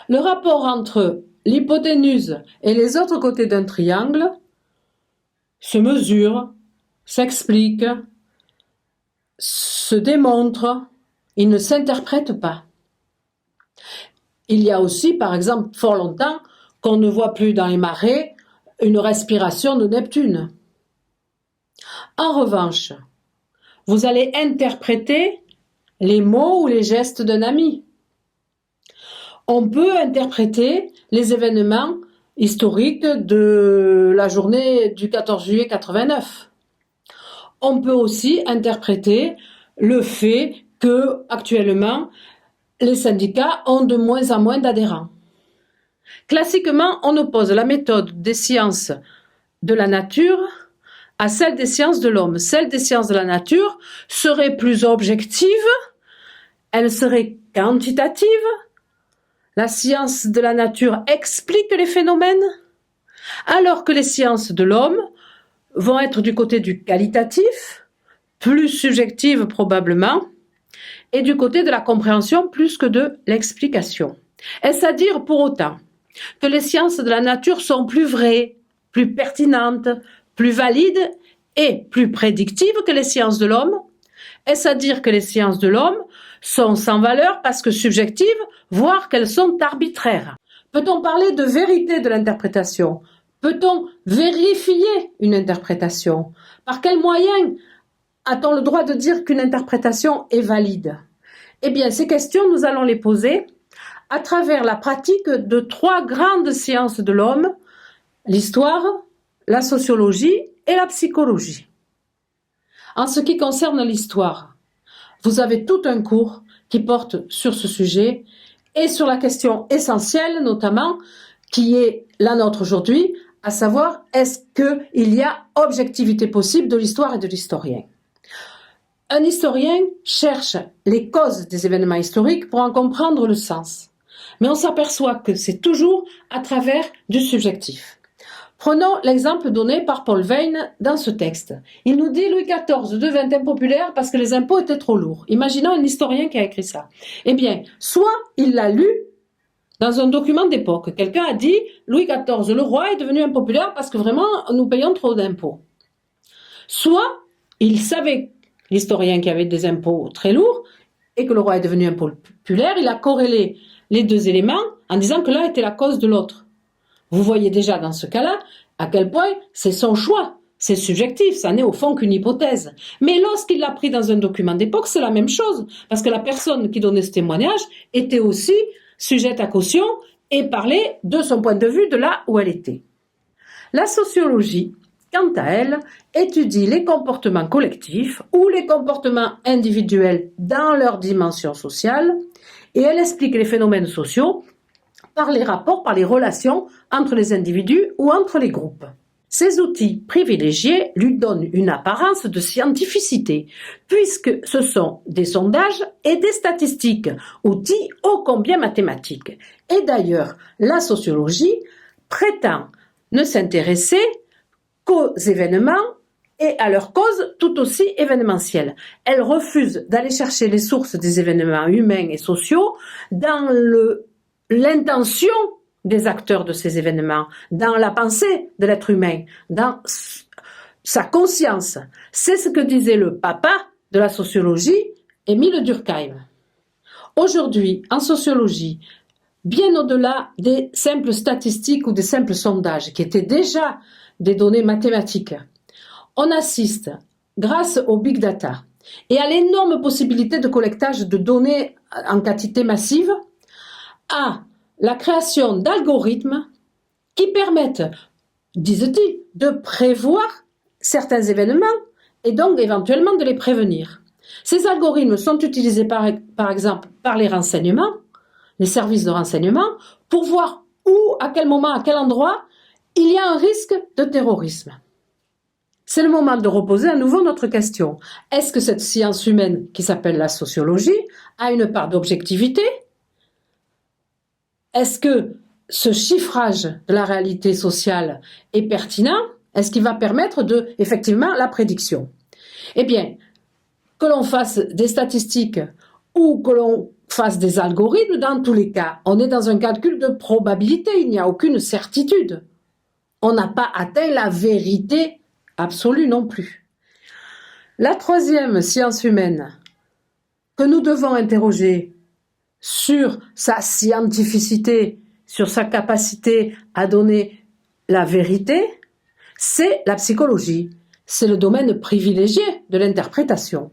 Le rapport entre l'hypoténuse et les autres côtés d'un triangle se mesure, s'explique, se démontre, il ne s'interprète pas. Il y a aussi, par exemple, fort longtemps, qu'on ne voit plus dans les marais une respiration de Neptune. En revanche, vous allez interpréter les mots ou les gestes d'un ami. On peut interpréter les événements historiques de la journée du 14 juillet 89. On peut aussi interpréter le fait que, actuellement, les syndicats ont de moins en moins d'adhérents. Classiquement, on oppose la méthode des sciences de la nature à celle des sciences de l'homme. Celle des sciences de la nature serait plus objective, elle serait quantitative. La science de la nature explique les phénomènes, alors que les sciences de l'homme vont être du côté du qualitatif, plus subjective probablement, et du côté de la compréhension plus que de l'explication. Est-ce à dire pour autant que les sciences de la nature sont plus vraies, plus pertinentes, plus valides et plus prédictives que les sciences de l'homme? Est-ce à dire que les sciences de l'homme sont sans valeur parce que subjectives, voire qu'elles sont arbitraires? Peut-on parler de vérité de l'interprétation? Peut-on vérifier une interprétation? Par quels moyens a-t-on le droit de dire qu'une interprétation est valide? Eh bien, ces questions, nous allons les poser à travers la pratique de 3 grandes sciences de l'homme, l'histoire, la sociologie et la psychologie. En ce qui concerne l'histoire, vous avez tout un cours qui porte sur ce sujet et sur la question essentielle notamment qui est la nôtre aujourd'hui, à savoir est-ce qu'il y a objectivité possible de l'histoire et de l'historien. Un historien cherche les causes des événements historiques pour en comprendre le sens, mais on s'aperçoit que c'est toujours à travers du subjectif. Prenons l'exemple donné par Paul Veyne dans ce texte. Il nous dit Louis XIV devint impopulaire parce que les impôts étaient trop lourds. Imaginons un historien qui a écrit ça. Eh bien, soit il l'a lu dans un document d'époque. Quelqu'un a dit Louis XIV, le roi, est devenu impopulaire parce que vraiment nous payons trop d'impôts. Soit il savait, l'historien, qui avait des impôts très lourds et que le roi est devenu impopulaire, il a corrélé les 2 éléments en disant que l'un était la cause de l'autre. Vous voyez déjà dans ce cas-là à quel point c'est son choix, c'est subjectif, ça n'est au fond qu'une hypothèse. Mais lorsqu'il l'a pris dans un document d'époque, c'est la même chose, parce que la personne qui donnait ce témoignage était aussi sujette à caution et parlait de son point de vue de là où elle était. La sociologie, quant à elle, étudie les comportements collectifs ou les comportements individuels dans leur dimension sociale et elle explique les phénomènes sociaux par les rapports, par les relations entre les individus ou entre les groupes. Ces outils privilégiés lui donnent une apparence de scientificité, puisque ce sont des sondages et des statistiques, outils ô combien mathématiques. Et d'ailleurs, la sociologie prétend ne s'intéresser qu'aux événements et à leurs causes tout aussi événementielles. Elle refuse d'aller chercher les sources des événements humains et sociaux dans l'intention des acteurs de ces événements, dans la pensée de l'être humain, dans sa conscience. C'est ce que disait le papa de la sociologie, Émile Durkheim. Aujourd'hui, en sociologie, bien au-delà des simples statistiques ou des simples sondages, qui étaient déjà des données mathématiques, on assiste, grâce au big data et à l'énorme possibilité de collectage de données en quantité massive, à la création d'algorithmes qui permettent, disent-ils, de prévoir certains événements et donc éventuellement de les prévenir. Ces algorithmes sont utilisés par exemple par les renseignements, les services de renseignement, pour voir où, à quel moment, à quel endroit il y a un risque de terrorisme. C'est le moment de reposer à nouveau notre question. Est-ce que cette science humaine qui s'appelle la sociologie a une part d'objectivité ? Est-ce que ce chiffrage de la réalité sociale est pertinent? Est-ce qu'il va permettre effectivement la prédiction? Eh bien, que l'on fasse des statistiques ou que l'on face des algorithmes dans tous les cas. On est dans un calcul de probabilité, il n'y a aucune certitude. On n'a pas atteint la vérité absolue non plus. La troisième science humaine que nous devons interroger sur sa scientificité, sur sa capacité à donner la vérité, c'est la psychologie. C'est le domaine privilégié de l'interprétation.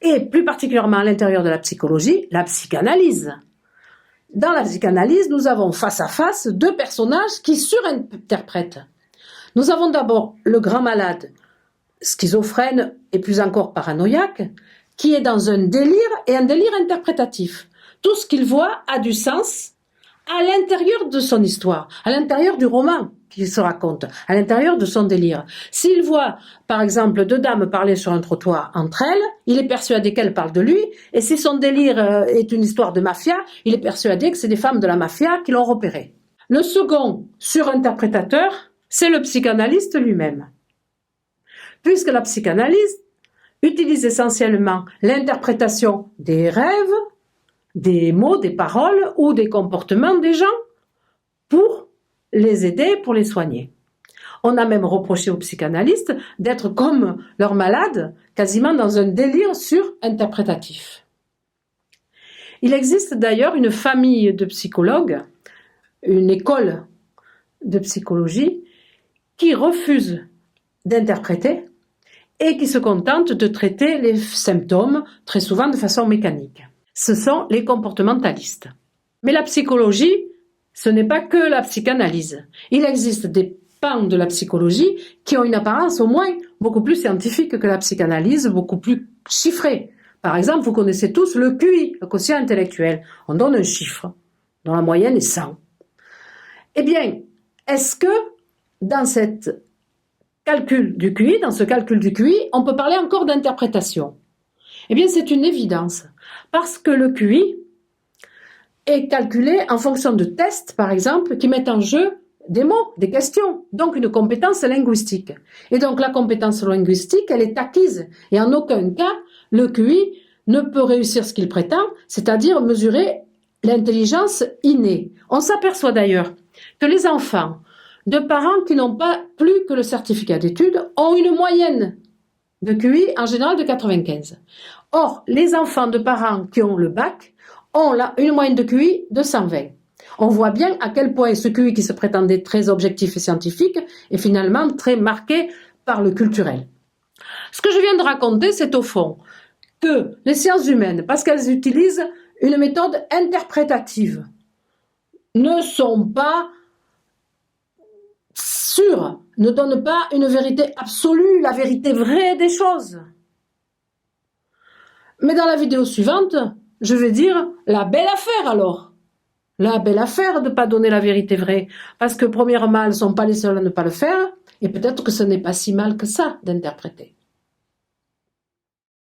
Et plus particulièrement à l'intérieur de la psychologie, la psychanalyse. Dans la psychanalyse, nous avons face à face deux personnages qui surinterprètent. Nous avons d'abord le grand malade, schizophrène et plus encore paranoïaque, qui est dans un délire et un délire interprétatif. Tout ce qu'il voit a du sens à l'intérieur de son histoire, à l'intérieur du roman qu'il se raconte, à l'intérieur de son délire. S'il voit, par exemple, deux dames parler sur un trottoir entre elles, il est persuadé qu'elles parlent de lui, et si son délire est une histoire de mafia, il est persuadé que c'est des femmes de la mafia qui l'ont repéré. Le second surinterprétateur, c'est le psychanalyste lui-même. Puisque la psychanalyse utilise essentiellement l'interprétation des rêves, des mots, des paroles ou des comportements des gens pour les aider, pour les soigner. On a même reproché aux psychanalystes d'être comme leurs malades, quasiment dans un délire surinterprétatif. Il existe d'ailleurs une famille de psychologues, une école de psychologie, qui refuse d'interpréter et qui se contente de traiter les symptômes, très souvent de façon mécanique. Ce sont les comportementalistes. Mais la psychologie, ce n'est pas que la psychanalyse. Il existe des pans de la psychologie qui ont une apparence au moins beaucoup plus scientifique que la psychanalyse, beaucoup plus chiffrée. Par exemple, vous connaissez tous le QI, le quotient intellectuel. On donne un chiffre, dont la moyenne est 100. Eh bien, est-ce que dans ce calcul du QI, on peut parler encore d'interprétation? Eh bien, c'est une évidence. Parce que le QI est calculé en fonction de tests, par exemple, qui mettent en jeu des mots, des questions, donc une compétence linguistique. Et donc la compétence linguistique, elle est acquise. Et en aucun cas, le QI ne peut réussir ce qu'il prétend, c'est-à-dire mesurer l'intelligence innée. On s'aperçoit d'ailleurs que les enfants de parents qui n'ont pas plus que le certificat d'études ont une moyenne de QI en général de 95. Or, les enfants de parents qui ont le bac ont une moyenne de QI de 120. On voit bien à quel point ce QI qui se prétendait très objectif et scientifique est finalement très marqué par le culturel. Ce que je viens de raconter, c'est au fond que les sciences humaines, parce qu'elles utilisent une méthode interprétative, ne sont pas sûres, ne donnent pas une vérité absolue, la vérité vraie des choses. Mais dans la vidéo suivante, je vais dire la belle affaire alors. La belle affaire de ne pas donner la vérité vraie. Parce que premièrement, elles ne sont pas les seules à ne pas le faire, et peut-être que ce n'est pas si mal que ça d'interpréter.